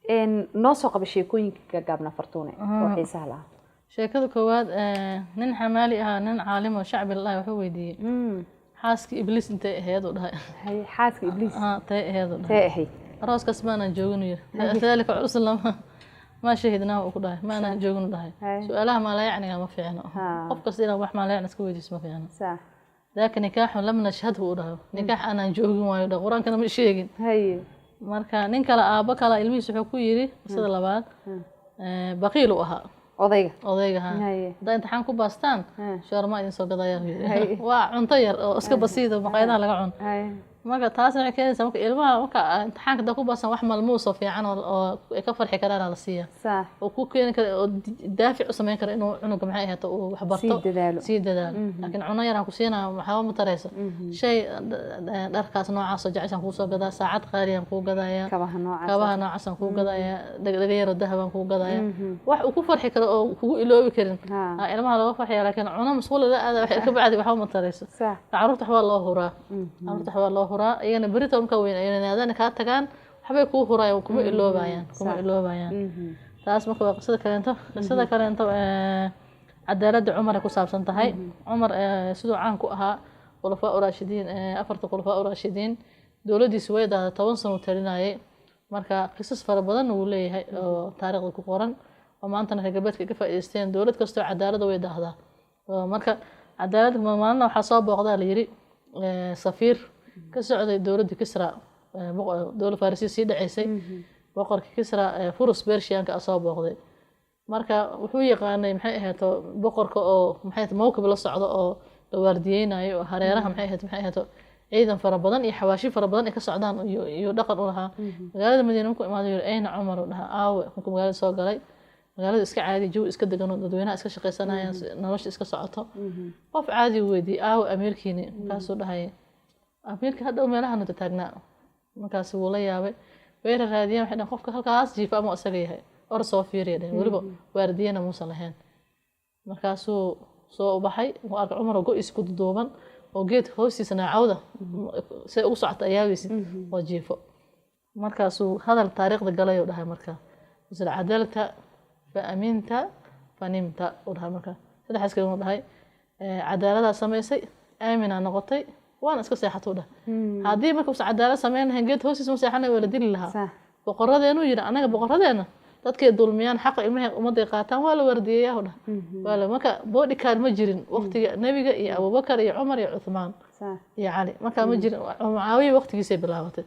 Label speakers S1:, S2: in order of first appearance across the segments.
S1: إن نوسق بشيكون كجابنا فرتونة وحي سهلة
S2: sheekada koowaad nin xamaali ah nin caalim oo shacbi Allah wuxuu weydiiyay xaaski ibliis intay ahayd oo dhahay
S1: هاي حاسك إبليس
S2: tay ahayd oo dhahay
S1: تاهي
S2: arooskaas maana joogin yir dalika cusub ma shahidnaa oo ku dhahay maana joogin dhahay su'aalaha ma la yacni ma fiicno qof kasta inuu wax ma la yacni iska weydiiso ma fiicno
S1: صح
S2: laakiin nikaax lam nashhadhu oo dhahay nikaax aan joogin waayo dhahay quraanka ma sheegin
S1: هاي
S2: marka nin kala aaba kala ilmihiisa wuxuu ku yiri sida labaad baqiil u ahaa odayga ha da imtixaan ku baastaan shawarma idin soo gadayaan waa cunto yar oo iska basiid oo maqaayadaha laga cuno marka taas waxay keenaysaa marka ilmaha marka imtixaanka da ku baastaan wax malmuus oo fiican oo ay ka farxi karaan la siiya oo ku keeni kara oo daafic u sameyn kara inuu cunuga maxay ahaato uu wax barto si dadaalo laakiin cuno yar aan ku siinaa waxa ma tarayso shay dharkaas noocaas oo jacaysan ku soo gadaa saacad qaaliyan ku gadaya kabaha noocaas aan ku gadaya dhaga yar oo dahaban ku gadaya wax uu ku farxi karo oo kugu iloobi karin ilmaha laga farxiyo laakiin cuno mas'uulada aad wax ka bacdi waxa ma tarayso carruurta wax loo huraa carruurta wax loo huraa iyana berito marka weyn ayna ka tagaan waxbay ku hurayaan kuma iloobayaan taas marka waa qisada kaleento cadaaladda Umar ku saabsan tahay Umar sidoo caan ku ahaa khulafaa raashidiin afarta khulafaa raashidiin dawladiisu way daaday 10 sano talinayay marka qisas fara badan uu leeyahay oo taariikhda ku qoran oo maanta ragabadka ka faa'iideysteen dawlad kasto cadaaladda way daahdaa marka cadaaladda maalmaha waxa soo booqdaa la yiri safiir ka socday dawladda Kisra dawladda Farisi sii dhaceysay boqorka Kisra Furus Bershiyanka soo booqday marka wuxuu yaqaanay maxay ahaato boqorka oo maxay ahaato mowqif la socdo oo la waardiyeynayo hareeraha maxay ahaato ciidan fara badan iyo xawaashi fara badan ay ka socdaan iyo dhaqan u lahaa magaalada Madiina ku imaaday ayna Umar u dhaha aawe ku magaalada soo galay magaalada iska caadi jawi iska degan oo dadweynaha iska shaqeysanayaan nolosha iska socoto qof caadi weydii aawe amiirkiini kaasoo dhahay amiirka hadda meelaha noo taagnaa markaas uu la yaabay weerar raadiyeen waxay qofka halkaas jiifa ama asaga yahay or soo fiiriyay waliba waardiyana muusan lahayn markaasuu soo baxay oo arka Umar oo isku duuban oo geed hoostiisa naacawda say ugu socota ayaabisi oo jiifo markaasuu hadal taariikhda galay oo dhahay marka isla cadaalta fa aminta fanimta oo dhahay marka saddex kale oo dhahay cadaalada sameysay aamina noqotay وانا اسكو سيحتو ده هادي marka uu cadaalad sameeyay geed hoostiisa seexanay wala dili lahaa boqoradeenu yiri anaga boqoradeena dadkay dulmiyaan xaq ilmaha umada qaataan waa la wardiyaa oo wala marka boodi kaar ma jirin waqtiga nabiga iyo Abu Bakar iyo Umar iyo Uthman iyo Ali marka ma jirin Muawiya waqtigiisa bilaabatay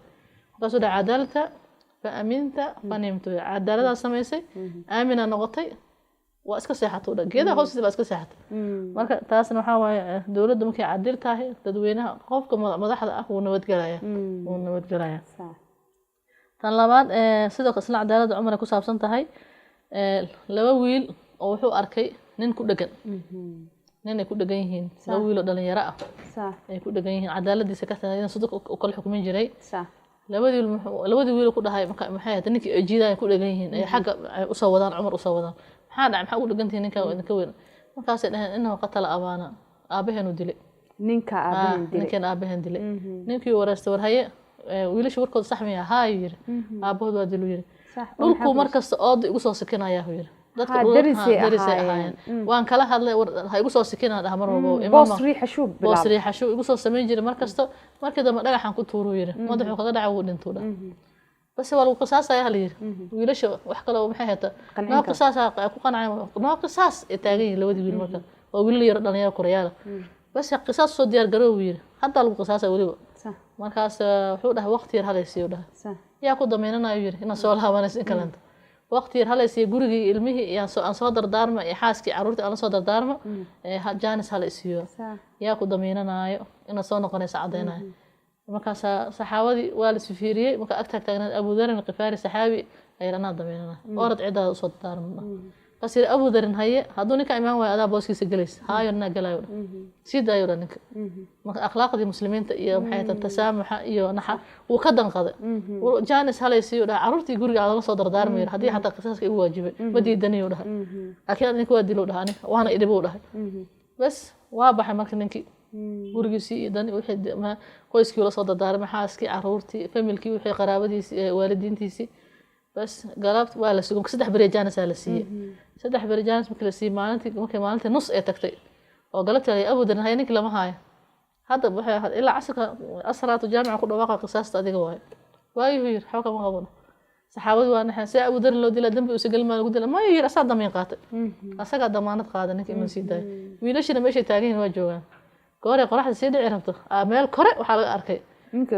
S2: markaasuu cadaaladta fa aminta fanimtu cadaalada sameysay aamina noqotay waa iska seexato geedaha hoostiisa iska seexato marka taasna waxa waaye dawladda markay cadil tahay dadweynaha qofka madaxda ah uu nabadgalaya tan labaad sidoo kale isla cadaaladda Umar ku saabsan tahay laba wiil oo wuxuu arkay nin ku dhagan nin ay ku dhagan yihiin laba wiil oo dhalinyaro ah ay ku dhagan yihiin cadaaladiisa ka tahay sidoo u kala xukumin jiray labadii wiil ku dhahay maxay ahayd ninkii jiiday ku dhagan yihiin ay xagga u soo wadaan Umar u soo wadaan maxaa ugu dhagantii ninka idinka weyn markaas ay dhahaan inuu qatala abaana aabaheenu dilay ninka aabahen dilay ninkii wareystay warhaye wiilasha warkood sax miya haa yiri aabahood waa dilu yiri dhulku markasta oo igu soo sikinaya yiri dadka darisay ahaayeen waan kala hadlay ha igu soo sikinaa dhaha mar walba
S1: boos riixashu
S2: igu soo sameyn jiray markasta markii dambe dhagaxan ku tuuro yiri madaxu kaga dhaca uu dhinto بس هو القصاص يا هلير ويلش وحكى له محيته ما قصاص ku qanacay ma qisas taagay labadii wiil marka oo wiil yar dhalinyaro Koreyaal bas qisas soo diyaar garow wiil hadda lagu qisaasay waliba markaas wuxuu dhahay waqti yar halaysiyo dhahay yaa ku dameynanayo yiri ina soo laabanaysa in kalanta waqti yar halaysiyo gurigii ilmihii aan soo dardaarma iyo xaaskii caruurtii aan soo dardaarma jaanis halaysiyo yaa ku dameynanayo ina soo noqonaysa cadeynayo markaas saxaabadii waa la sifiriyay marka agta taagnaa Abu Dharr al-Ghifari saxaabi ay lana dameynana orad ciidaad soo daarna qasir Abu Dharr haye haduu ninka imaan way adaa booskiisa galeys haayna galayo sidaayo ninka marka akhlaaqdii muslimiinta iyo maxay tan tasaamuxa iyo naxa uu ka danqaday jaanis halaysiyo caruurtii guriga aad la soo dardaarmay hadii xataa qisaska igu waajibay ma diidanayo dhahay laakiin ninka waa dilo dhahay waana idhibo dhahay bas waa baxay marka ninkii gurigiisii idan wixii qoyskii la soo dardaarmay xaaskii caruurtii familkii wixii qaraabadiisii waalidiintiisii بس قلبت ولا سوق سدح بريجانس على سي سدح بريجانس ممكن سي مالنتي نص اي تكتي وقلبت لي ابدا هاي نك لما هاي هذا بحي الا عسكر اسرات جامعه ku dhawaqa qisaasta adiga way yir xawka ma qabano saxaabadu waa naxan si abu dar loo dila dambi u sagal ma lagu dila ma yir asaad damayn qaatay asaga damaanad qaadan ninka inuu sii daayo wiilashina meesha taagan waa joogan goore qoraxda sii dhici rabto meel kore waxa laga arkay ninka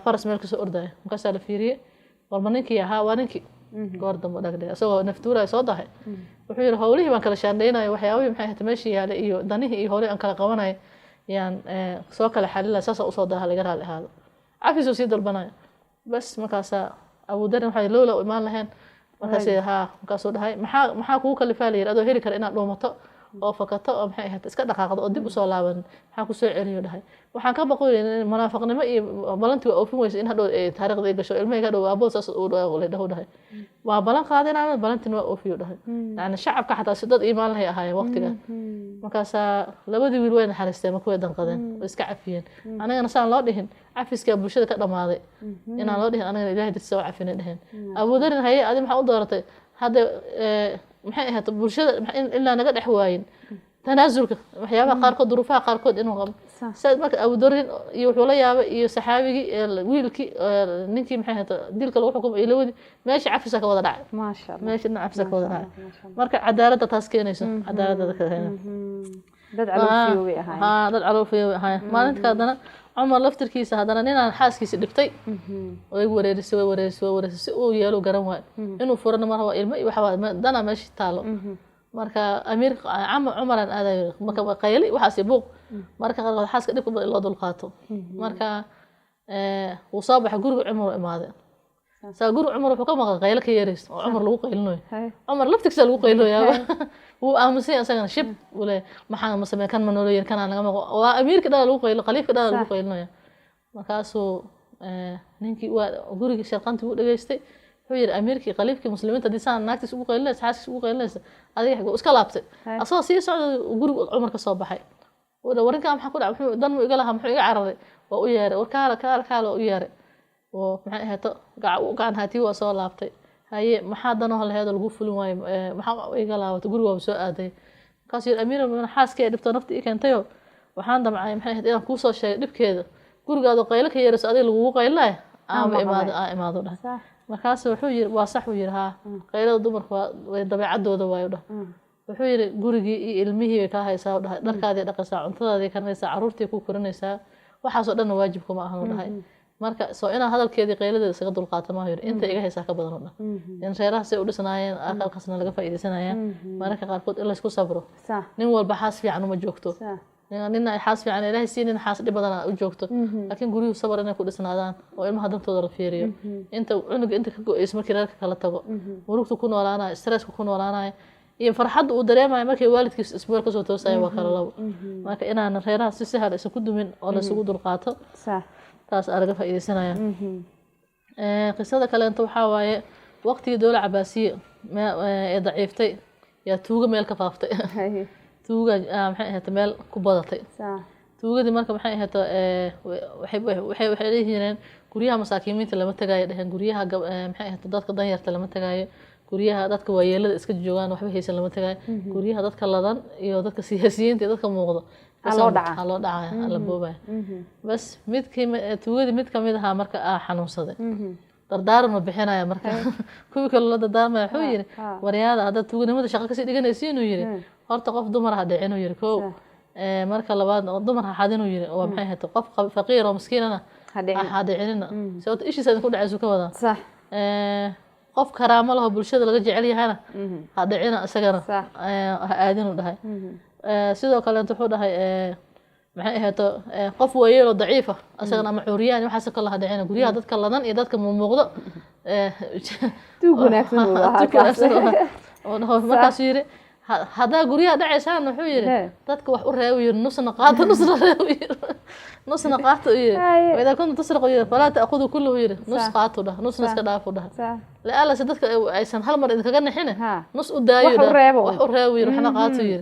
S2: faras meel ka soo ordaya markaas la fiiriyay walba ninkii ahaa waa ninkii goor dambe dhagdhay asagoo naftuura soo dahay wuxuu yiri hawlihii baan kala shaandheynay waxyaabihii maxay ahayd meeshii yaalay iyo danihii iyo hawlihii aan kala qabanay yaan soo kala xalilay saas oo soo dahay laga raali ahaado cafiso sii dalbanay bas markaas abu dar waxay loola imaan lahayn markaas markaas dhahay maxaa kugu kalifaalay adoo heli kara inaad dhoomato oo fakato oo maxay ahayd iska dhaqaaqdo oo dib u soo laaban maxaa ku soo celiyo dhahay waxaan ka baqoy in munaafiqnimo iyo balanti waa oofin weysa in hadhow taariikhda ay gasho ilmaha hadhow abo saas uu dhahay waa balan qaadinaa balantina waa oofiyo dhahay yani shacabka xataa sidad iimaan lahay ahaayeen waqtiga markaas labadii wiil way naxariisteen ma kuwa danqadeen oo iska cafiyeen anagana saan loo dhihin cafiska bulshada ka dhamaaday inaan loo dhihin anagana ilaahay dadkiisa waa cafina dhaheen abu darin haye adi maxaa u dooratay hadda maxay ahayd bulshada ilaa naga dhex waayin tanaasulka waxyaabaha qaarkood duruufaha qaarkood inuu qabo saad marka abu darin iyo wuxuu la yaabay iyo saxaabigii wiilkii ninkii maxay ahayd dilka lagu xukumay iyo labadii meesha cafisa ka wada dhacay maasha Allah meesha cafisa ka wada dhacay marka cadaaladda taas keenayso cadaaladda ka keenayso dad caloofiyo ahaa dad caloofiyo ahaa maalinta hadana Umar laftirkiisa hadana ninaan xaaskiisa dhibtay way wareerisay si uu yeelo garan waay inuu furano mar waa ilmo waxa dana meesha taalo marka amiir Umar aan aaday marka qayli waxa si buuq marka qadada xaaska dhibka loo dul qaato marka uu soo baxay guriga Umar imaaday saa guriga Umar wuxuu ka maqan qaylo ka yeeris oo Umar lagu qaylinayo Umar laftirkiisa lagu qaylinayo wuu aamusay asagana shib wala maxaa ma sameeyay kan ma nool yar kan aan laga maqo waa amiirka dad lagu qaylo khaliifka dad lagu qaylinayo markaasuu ninkii waa guriga shaqantii uu dhageystay wuxuu yiri amiirkii khaliifkii muslimiinta disaan naagtiis ugu qaylinaysa xaaskiis ugu qaylinaysa adiga xigoo iska laabtay asoo sii socdo guriga Umar ka soo baxay wada waranka maxaa ku dhacay wuxuu dan mu iga lahaa muxuu iga cararay waa u yeeray warkaala u yeeray oo maxay ahayd gacan hatii waa soo laabtay haye maxaa dano lahayd lagu fulin waayo maxaa iga laabtay guriga waa soo aaday kaas yiri amiir ma xaaskay dhibto naftii keentay waxaan damcay maxay ahayd inaan ku soo sheegay dhibkeeda gurigaada qaylo ka yeerayso adiga lagu qaylay imaado dhahay markaas wuxuu yiri waa sax uu yiri qaylada dumarku way dabeecadooda waayo dhahay wuxuu yiri gurigii iyo ilmihii ka haysaa dhahay dharkaadii dhaqaysaa cuntadaadii karnaysaa caruurtii ku korinaysaa waxaas oo dhan waajib kuma ahan dhahay marka soo ina hadalkeedii qayladeeda isaga dul qaata ma yiri inta iga haysaa ka badan oo dhan in reeraha si u dhisnaayeen aqalkasna laga faa'iideysanayaan marka qaarkood in la isku sabro nin walba xaas fiican uma joogto nin ay xaas fiican ilaahay siinin xaas dhib badan u joogto laakiin guriyuhu sabar inay ku dhisnaadaan oo ilmaha dantooda la fiiriyo inta cunuga inta ka go'ays markii reerka kala tago murugtu ku noolaanay stress ku noolaanay iyo farxad uu dareemayo markii waalidkiis isbuuc ka soo toosay waa kala labo marka inaan reeraha si sahal ah isku dumin oo la isugu dul qaato taas araga faa'iideysanaya qisada kale inta waxa waaye waqtigii dawladda Cabaasiye ee daciiftay yaa tuuga meel ka faaftay tuuga maxay ahayd meel ku badatay tuugadii marka maxay ahayd waxay leeyihiin guryaha masaakiinta lama tagaayo dhahan guryaha maxay ahayd dadka danyarta lama tagaayo guryaha dadka waayeelada iska joogaan waxba haysan lama tagaayo guryaha dadka ladan iyo dadka siyaasiyiinta dadka muuqdo loo dhacay la boobay bas tuugadii mid kamid ahaa marka xanuunsaday dardaaran ma bixinaya marka kuwii kale la dardaarmaya wuxuu yiri waryaada hadda tuuganimada shaqo ka sii dhiganaysiin inuu yiri horta qof dumar ha dhicin inuu yiri koow marka labaad dumar ha xadin inuu yiri oo maxay ahayd qof faqiir oo miskiinana ha dhicin sababta ishiisa ku dhacayso ka wada sax qof karaamo leh bulshada laga jecel yahayna ha dhicin asagana ha aadin u dhahay sidoo kale wuxuu dhahay maxay ahayd qof weeyay oo daciif ah asagana ama xuriyaan waxa kale ha dhicin guryaha dadka ladan iyo dadka muuqdo
S1: tuug wanaagsan
S2: oo markaas yiri هذا قرية دعي سان وحوير تذكر وحوير نص نقاط نص نقاط وإذا كنت تسرق فلا تأخذ كله وير نص قاط ده نص نسكداف ده لا لا سدتك عيسان هالمرة إذا كنا حنا نص قداير وحوير وحنا قاطير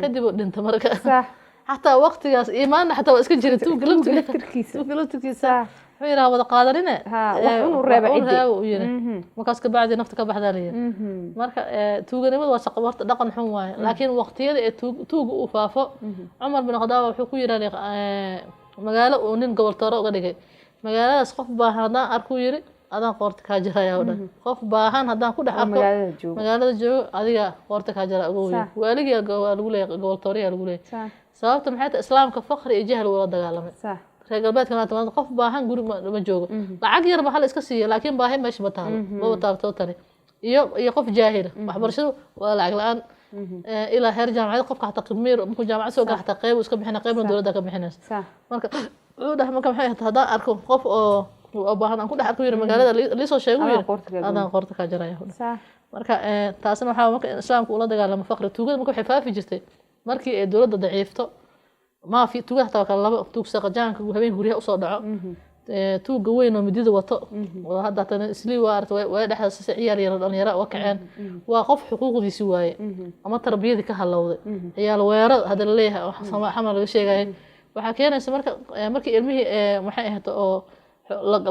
S2: كدي أنت مركز حتى وقت يا إيمان حتى واسكت جريتو قلبت كيس حيرها وذا قادرين
S1: وحنو الرابع
S2: عيدي markaas ka bacdi nafta ka baxdaanaya marka tuuganimadu waa shaqo warta dhaqan xun waay laakiin waqtiyada ee tuuga uu faafo Umar bin Khadaab wuxuu ku yiraahday magaalo oo nin goboltooro uga dhigay magaaladaas qof baahan hadaan arku yiri adaan qoorta ka jiraya oo dhan qof baahan hadaan ku dhex arko magaalada joogo adiga qoorta ka jira ugu weyn waaliga lagu leeyahay goboltooriya lagu leeyahay sababta maxay tahay islaamka faqri iyo jahal wada dagaalamay reer galbeedkana tamaan qof baahan guri ma joogo lacag yar ba hal iska siiyo laakiin baahi meesha ma taalo ma taabto tani iyo qof jaahil waxbarashadu waa lacag la'aan ila heer jaamacad qofka xataa qimiir markuu jaamacad soo gaarta qayb iska bixina qaybna dawladda ka bixinaysa marka wuxuu marka maxay tahay hadaan arko qof oo baahan aan ku dhex arko yiri magaalada la soo sheego yiri adaan qoorta ka jaraya marka taasna waxa marka islaamku ula dagaalamo faqri tuugada marka waxay faafi jirtay markii ay dawladda daciifto ما في توجه تكلم توج سقجان كوهبين هريه أصلا دعاء توج وين ومديد وطأ وهذا تنسلي وارت وده حس عيال يرى وكعان وقف حقوق في سواي أما تربية ذيك هاللوض هي الويرة هذا اللي حمل الشيء جاي وحكينا سمرك مركي علمي محيه أو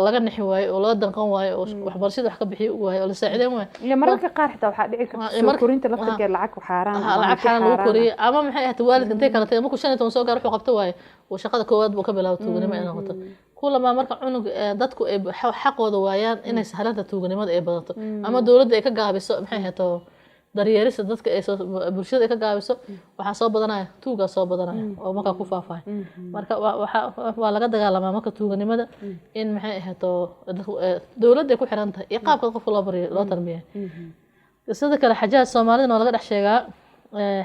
S2: laga nixi waayo oo laga danqan waayo oo waxbarashada wax ka bixiyo waayo oo la saacideyn waayo
S1: iyo mararka qaar xitaa waxa dhici karta korinta laftigeeda lacag
S2: xaraan lagu koriyo ama maxay ahayd waalid intay kala tahay markuu 15 soo gaar wuxuu qabto waayo oo shaqada koowaad buu ka bilaabo tuuganimo inay noqoto kulama marka cunug dadku ay xaqooda waayaan inay sahlanta tuuganimada ay badato ama dawladda ay ka gaabiso maxay ahayd daryeerista dadka ay bulshada ay ka gaabiso waxa soo badanaya tuuga soo badanaya oo marka ku faafay marka waxa laga dagaalamaa marka tuuganimada in maxay ahaato dawladda ay ku xiran tahay iqaabka qof loo bariyo loo tarbiyo sidoo kale xajaaj Soomaalida oo laga dhex sheegaa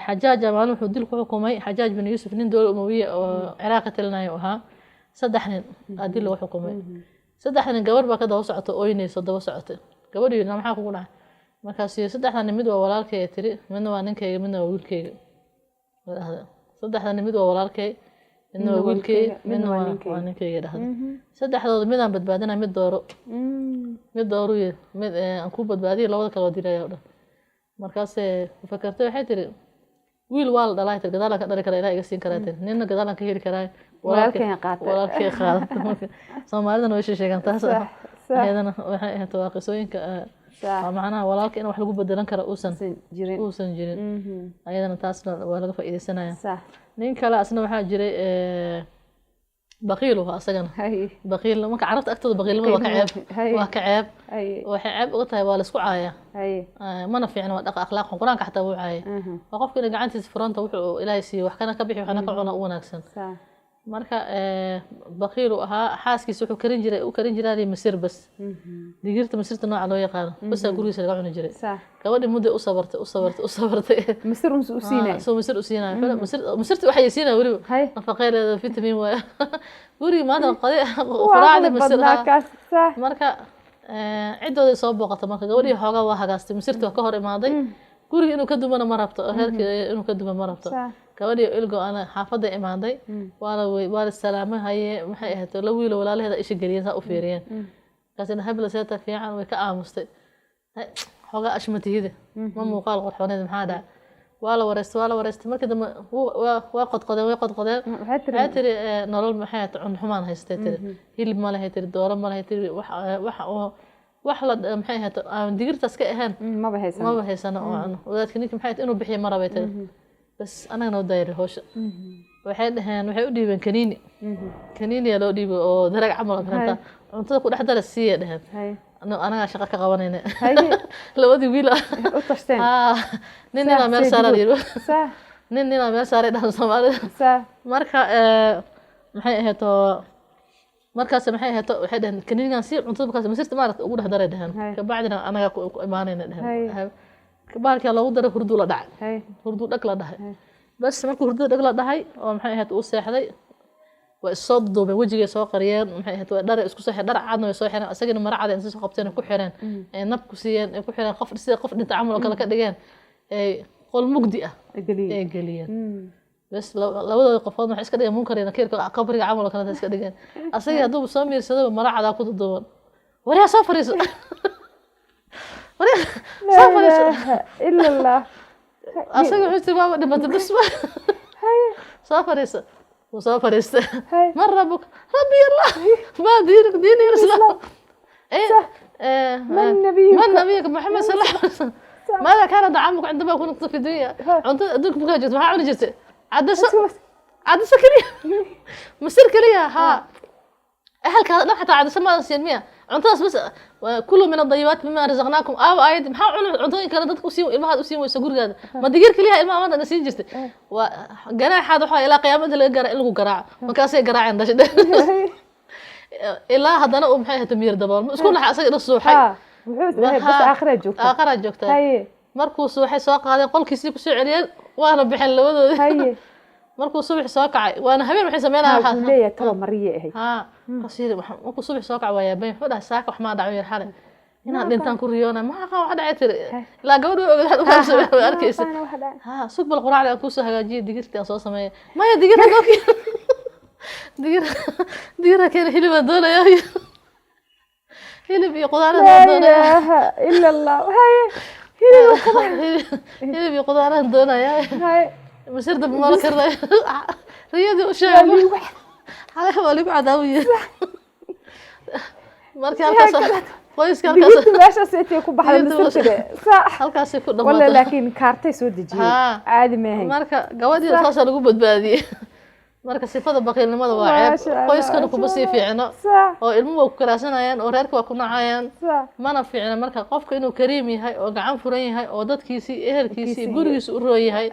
S2: xajaaj maalin wuxuu dil ku xukumay xajaaj bin Yuusuf nin dawlad umawiye oo Ciraaq tilnaayo ahaa saddex nin adil lagu xukumay saddex nin gabar baa ka daba socotay oo inay soo daba socotay gabadhiina maxaa kugu dhacay markaas saddexdan mid waa walaalkay tiri midna waa ninkayga midna waa wiilkayga saddexdan mid waa walaalkay midna waa wiilkayga midna waa ninkayga dhahday saddexdooda mid aan badbaadina mid dooro mid aan ku badbaadiyo labada kale dilaya oo markaas fakartay waxay tiri wiil waa la dhalay tir gadaal ka dhali kara ilaa iga siin karaatay ninna gadaal ka heli karaa walaalkay qaatay Soomaalidana way sheegan taas ayadana waxay ahayd waaqisooyinka macnaha walaalka in wax lagu bedelan karo uusan jirin ayadana taasna waa laga faa'iideysanaya nin kale asna waxa jiray baqiilu asagana baqiil marka carabta agtooda baqiilnimada waa ka ceeb waxay ceeb uga tahay waa la isku caaya mana fiicna waa dhaqan akhlaaq quraanka xataa wuu caaya waa qofka in gacantiisa furanta wuxuu ilaahay siiyo wax kana ka bixi waxna ka cuna u wanaagsan marka baqiilu ahaa xaaskiisa wuxuu karin jiray masir bas digirta masirta nooca loo yaqaan bas gurigiisa laga cuni jiray gabadhi muddo u sabartay
S1: masir u siinay
S2: masir u siinay masirta waxay siinay wali nafaqeedeeda vitamin waa guriga maanta quraacda masir marka cidooda soo booqata marka gabadhi xoogaa waa hagaastay masirta ka hor imaaday guriga inuu ka dumana ma rabto reerkeeda inuu ka duma ma rabto gabadhi ilgo ana xaafada imaaday waa salaamay haye maxay ahayd la wiil walaalaheeda isha galiyeen sa u fiiriyeen kaasina habla seeta fiican way ka aamustay xoga ashmatiyada ma muuqaal qorxoneed maxaa dhac waa la wareystay markii dambe waa qodqodeen waxay tiri nolol maxay ahayd cun xumaan haystay tiri hilib ma lahayd tiri dooro ma lahayd tiri wax la maxay ahayd aan digirtaas ka ahaan ma bahaysana oo wadaadka ninka maxay inuu bixiyo marabay tiri bas anaga noo daayir hawsha waxay dhaheen waxay u dhiibeen kaniini loo dhiibo oo darag camal karanta cuntada ku dhex dara siiya dhaheen anaga shaqo ka qabanayna labadii wiil
S1: u tashteen
S2: ninna meel saaray ninna meel saaray dhan Soomaalida marka maxay ahayd markaas maxay ahayd waxay dhaheen kaniinigan si cuntada markaas masirta maaragtay ugu dhex daray dhaheen ka bacdina anaga ku imaanayna dhaheen baalka lagu daray hurdu la dhacay hurdu dhag la dhahay bas markuu hurdu dhag la dhahay oo maxay ahayd uu seexday waa soo duubay wajiga soo qariyeen maxay ahayd waa dhar isku soo dhar caadna way soo xireen asagina mara caad inta soo qabteen ku xireen ee nab ku siiyeen ku xireen qof sida qof dhinta camal oo kale ka dhigeen ee qol mugdi ah ay galiyeen bas labadooda qofood waxay iska dhigeen munkar iyo nakiirka qabriga camal oo kale iska dhigeen asaga haduu soo miirsado mara caad ku duuban wariya soo fariiso
S1: إلا الله
S2: أصلاً حسيت ما بدي ما تبص سافر يس وصار فرست من ربك ربي الله ما دينك دين الإسلام
S1: من نبيك
S2: محمد صلى الله عليه وسلم ماذا كان طعامك عندما كنت في الدنيا أنت أدوك بكاجت ما عمل جت عاد سكرية مسير كلية ها أهل كذا لا حتى عاد سما نسيمية أنت بس كله من الضيبات بما رزقناكم آيد محاول عطوني كان دتك وسيم إلما هذا وسيم ويسقور هذا ما تقدر كليها إلما ما نسيت جست وجناح هذا حا إلى قيامة اللي قرع مكاسي قرع عنده إلا هذا أنا محيه تمير دبر مش كل حاجة الصوحي
S1: بس آخر
S2: جوكتا markuu suuxay soo qaaday qolkiisii ku soo celiyay waana bixin labadooda markuu suuxay soo kacay waana habeen waxay sameeyaan
S1: waxa leeyahay talo mariye
S2: ahay qasiir markuu suuxay soo kacay waa bay wuxuu dhahay saaka wax ma dhacay xalay inaan dhintaan ku riyoona ma aqaan wax dhacay tir la gabadhu ogaad u soo arkaysa suuq bal quraacda ku soo hagaajiyay digirtii aan soo sameeyay maya digirta gooki digirta keen hilib doonaya hilib iyo qudaarada doonaya
S1: illa allah
S2: hilib iyo qudaarada doonaya مسير دب ما كرنا رياضي وشاعر على حوالي بعد أوي مركي هالكاس كويس كان كاس
S1: ماشي سيتي يكون بحال مسير صح
S2: هالكاس يكون
S1: ولا لكن كارتي سود جي عادي ما هي
S2: مركا جوادي أساسا لقوا بدبادي marka sifada baqiilnimada waa ceeb qoyskana kuma sii fiicno oo ilmuhu ku karaasanaayaan oo reerka waa ku nacayaan mana fiicna marka qofka inuu kariim yahay oo gacan furan yahay oo dadkiisii ehelkiisii gurigiisa u rooy yahay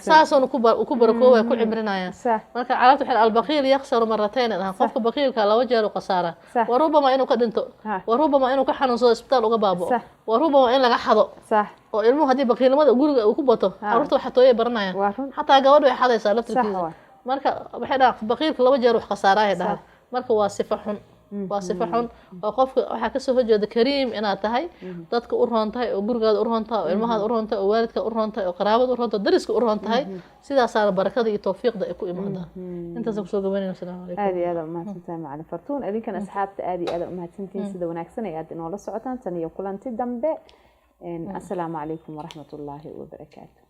S2: saasoo ku barakoow ku cimrinayaan marka calaamtu xil albaqiil yakhsaru maratayn qofka baqiilka laba jeer u qasaara warubama inuu ka dhinto warubama inuu ka xanuunsado isbitaal uga baabo warubama in laga xado oo ilmuhu hadii baqiilnimada guriga uu ku bato carruurta waxa tooyay baranayaan xataa gabadhu ay xadaysaa laftirkiisa marka waxay dhaaf baqiilka laba jeer wax qasaarahay dhaaf marka waa sifo xun oo qofka waxa ka soo hojeeda kariim inaad tahay dadka u roon tahay oo gurigaada u roon tahay oo ilmahaada u roon tahay oo waalidka u roon tahay oo qaraabada u roon tahay dariska u roon tahay sidaas aan barakada iyo tawfiiqda ay ku imaadaan intaas ku soo gabanayna salaamu alaykum
S1: aad iyo aad mahadsantahay macallin fartuun adinkan asxaabta aad iyo aad mahadsantiin sida wanaagsan ay aad inoo la socotaan tan iyo kulanti dambe assalaamu alaykum wa rahmatullahi wa barakaatuh